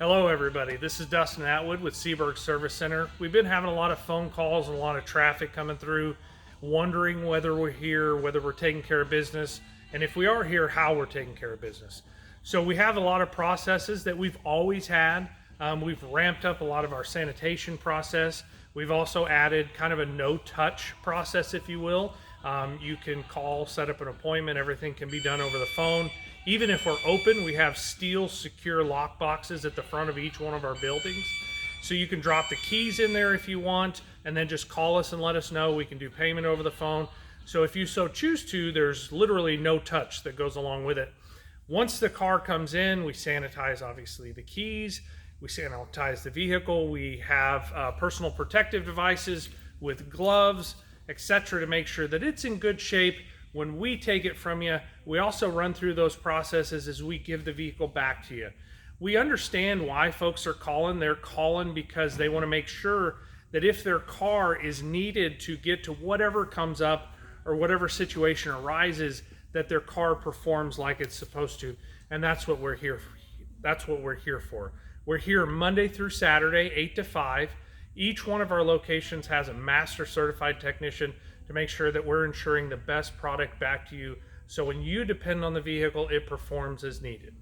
Hello everybody, this is Dustin Atwood with Seeburg Service Center. We've been having a lot of phone calls and a lot of traffic coming through, wondering whether we're here, whether we're taking care of business, and if we are here, how we're taking care of business. So we have a lot of processes that we've always had. We've ramped up a lot of our sanitation process. We've also added kind of a no-touch process, if you will. You can call, set up an appointment, everything can be done over the phone. Even if we're open, we have steel secure lock boxes at the front of each one of our buildings. So you can drop the keys in there if you want, and then just call us and let us know. We can do payment over the phone. So if you so choose to, there's literally no touch that goes along with it. Once the car comes in, we sanitize obviously the keys, we sanitize the vehicle, we have personal protective devices with gloves, etc. to make sure that it's in good shape. When we take it from you, we also run through those processes as we give the vehicle back to you. We understand why folks are calling. They're calling because they want to make sure that if their car is needed to get to whatever comes up or whatever situation arises, that their car performs like it's supposed to. And that's what we're here for. That's what we're here for. We're here Monday through Saturday, 8 to 5. Each one of our locations has a master certified technician to make sure that we're ensuring the best product back to you. So when you depend on the vehicle, it performs as needed.